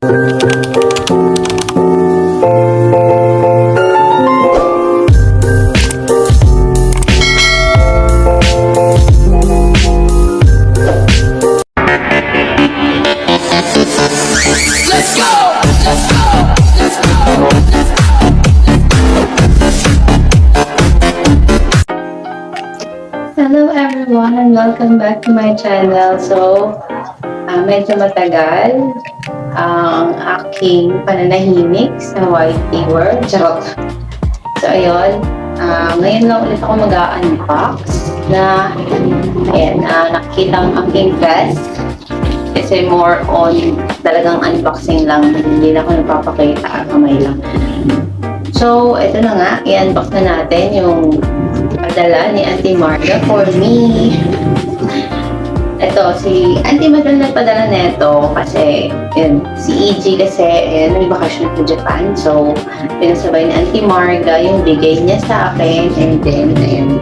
Hello everyone and welcome back to my channel. So, medyo matagal ang aking pananahimik sa YT World. Charot. So, ayun. Ngayon lang ulit ako mag-unbox na nakikita ang aking dress. Kasi more on talagang unboxing lang. Hindi na ako nagpapakita. Kamay lang. So, ito na nga. I-unbox na natin yung padala ni Auntie Marga for me. Ito, si Auntie Marga nagpadala nito kasi yun, si EG kasi may bakasyon sa Japan. So, pinasabay ni Auntie Marga yung bigay niya sa akin. And then,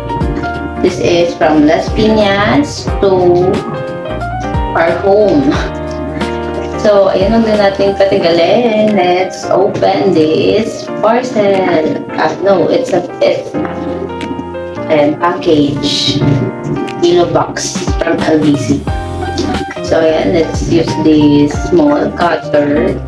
this is from Las Piñas to our home. So, ayun lang din natin patigalin. Let's open this parcel. It's package. Kilo box from LBC. So, ayan, let's use this small cutter.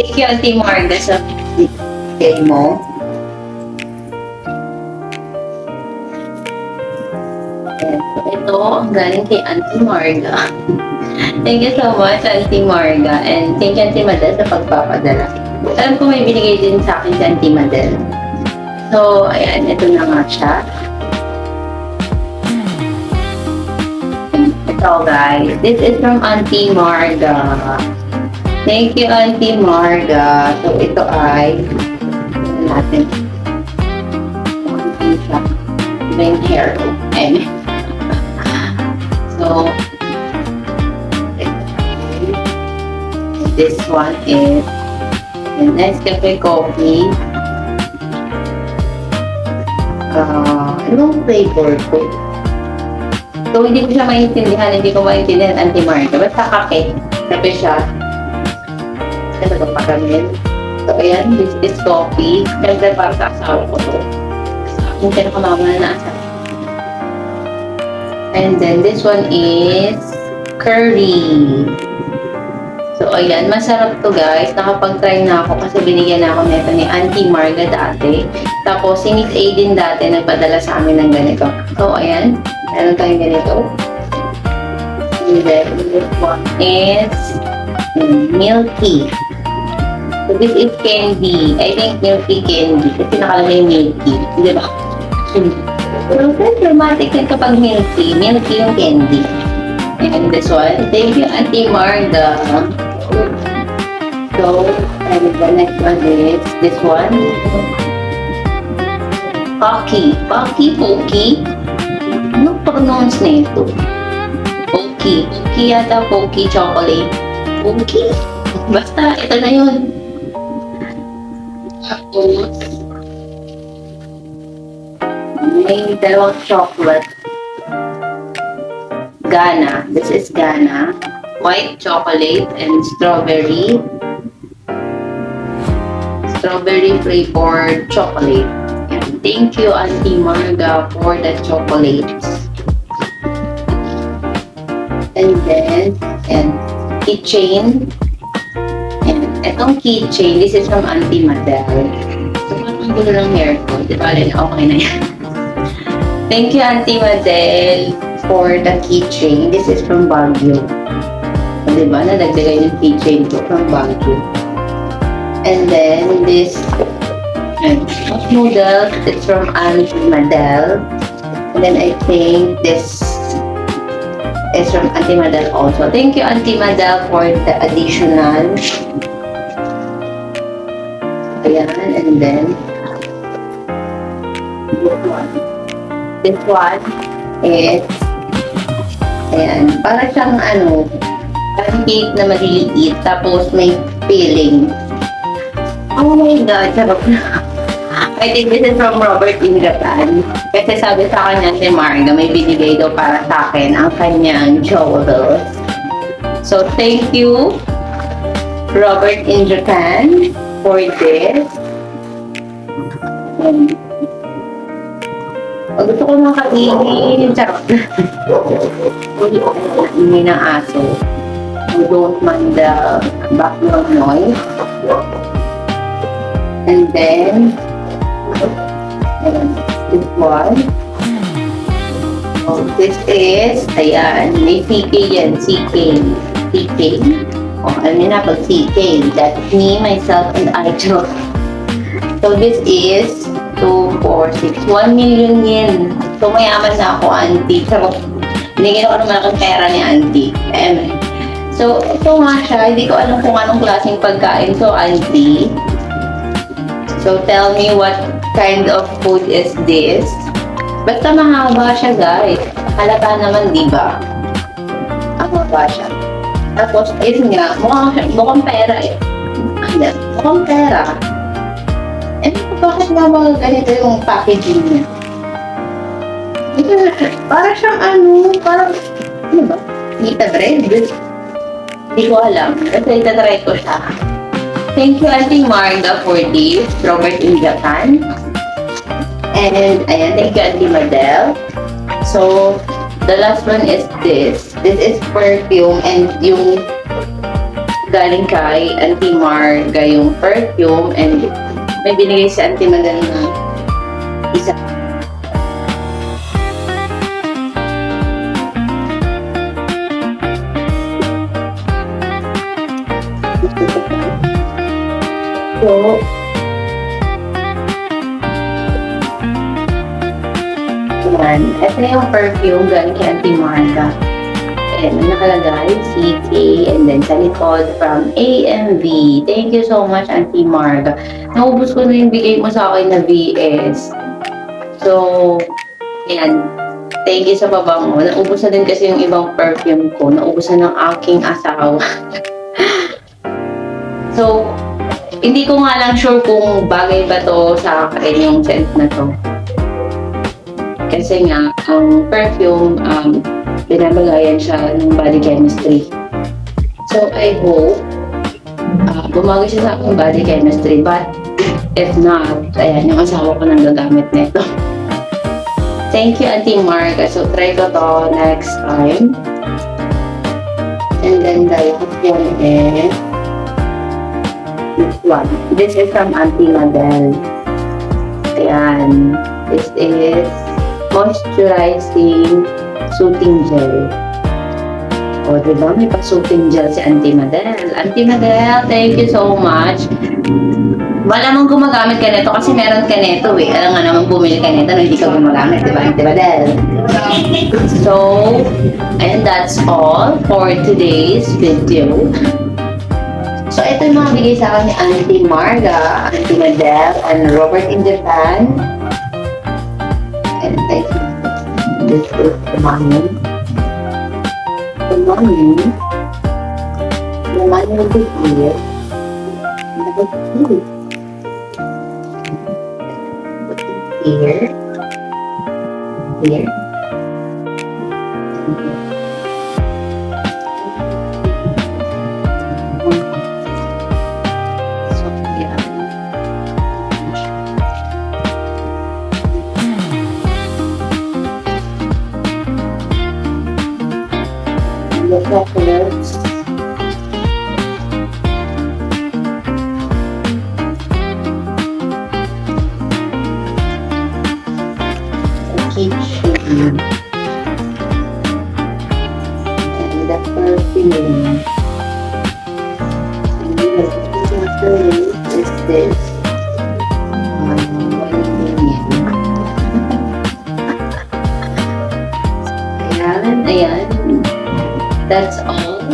Thank you, Auntie Marga, sa bigay mo. Ito, ang galing kay Auntie Marga. Thank you so much, Auntie Marga. And thank you, Auntie Madel, sa pagpapadala. Alam ko may binigay din sa akin si Auntie Madel. So, ayan, ito na nga siya. Ito, guys. This is from Auntie Marga. Thank you, Auntie Marga. So, ito ay natin. Yung hair. And so, this one is a Nescafe coffee. Anong flavor ko? So, hindi ko siya maintindihan. Hindi ko maintindihan, Auntie Marga. Basta kape. Kape siya. Ito ito pagamin. So, ayan. This is coffee. Ganda para sa asawa ko to. Sa aking pinakamama na asawa. And then, this one is curry. So, ayan. Masarap to, guys. Nakapag-try na ako kasi binigyan na ako nito ni Auntie Marga dati. Tapos, si Miss A din dati nagpadala sa amin ng ganito. So, ayan. Meron tayong ganito. And then, this one is milky. So, this is candy. I think milky candy. Kasi nakalagay milky. Di ba? So, dramatic yan kapag milky. Milky yung candy. And this one. Thank you, Auntie Marga. So, and the next one is this one. Pocky. Pocky. Ano pronounce nito? Pocky. Pocky yata. Pocky chocolate. Pocky? Basta, ito na yun. Tapos, may dalawang chocolate. Ghana. This is Ghana. White chocolate and strawberry. Strawberry flavored chocolate. And thank you, Auntie Marga, for the chocolates. And then, keychain. And itong keychain, this is from Auntie Madel. So, parang gulo ng hair ko. Di ba, okay na yan. Thank you, Auntie Madel, for the keychain. This is from Baguio. So, di ba, nadagdagan yung keychain ko from Baguio. And then, this hot noodles, it's from Auntie Madel. And then, I think this is from Auntie Madel also. Thank you, Auntie Madel, for the additional. Ayan, and then this one is, ayan, para siyang Pancake na maliliit, tapos may filling. Oh my God, sarap na. I think this is from Robert Ingatan. Kasi sabi sa kanya si Marga, may binigay daw para sa akin ang kanyang jewels. So, thank you, Robert Ingatan, for this. Gusto ko makainin. Charot. Hindi ng aso. We don't mind the background noise. And then, this one. Oh, this is, ayan, may CK yan, CK. CK. Oh, alam niyo na pag CK. That's me, myself, and I. So, this is 2, 4, 6, 1 million yen. So, mayaman na ako, auntie. So, binigyan ako ng malaking pera ni auntie. So, ito nga siya. Hindi ko alam kung anong klaseng pagkain. So, auntie. So, tell me what kind of food is this? Basta mahaba siya, guys. Halata naman, di ba? Mahaba siya. Tapos, ayun nga, mukhang pera eh. Mukhang pera. Eh, bakit nga mga ganito yung packaging niya? Ito, para siyang parang, ano ba? Pita bread? Hindi ko alam. Kasi itatry ko siya. Thank you, Auntie Marga, for this. Robert Ingatan. And, ayan, thank you, Auntie Madel. So, the last one is this. This is perfume and yung galing kay Auntie Marga yung perfume and may binigay si Auntie Madel na isa. So, yan. Ito yung perfume galing kay Auntie Marga. And nakalagay, CK, and then sa likod from AMV. Thank you so much, Auntie Marga. Naubos ko na yung bigay mo sa akin na VS. So, yan. Thank you sa pabango. Naubos na din kasi yung ibang perfume ko. Naubos na ng aking asawa. So, hindi ko nga lang sure kung bagay ba to sa akin yung scent na to. Kasi nga, ang perfume, binabagayan siya ng body chemistry. So, I hope, bumagay siya sa aking body chemistry. But, if not, ayan, yung asawa ko nang gagamit nito. Thank you, Auntie Marga. So, try ko to next time. And then, the last one is this one. This is from Auntie Madel. Ayan. This is moisturizing soothing gel. O, diba? May pa-soothing gel si Auntie Madel. Auntie Madel, thank you so much. Malamang gumagamit ka nito kasi meron ka nito eh. Alam nga naman bumili ka nito na hindi ka gumagamit, diba, Auntie Madel? So, and that's all for today's video. So, ito yung mga bigay sa akin ni Auntie Marga, Auntie Madel, and Robert in Japan. And I think this is the money. The money. The money will be here. Put it here. Here. The chocolates. The kitchen. And the perfume. And the perfume is this. Ayan. That's all.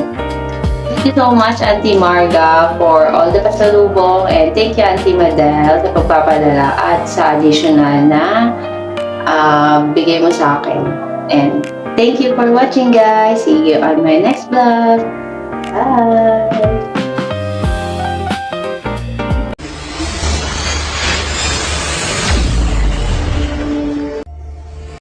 Thank you so much, Auntie Marga, for all the pasalubong. And thank you, Auntie Madel, sa pagpapadala at sa additional na bigay mo sa akin. And thank you for watching, guys. See you on my next vlog. Bye!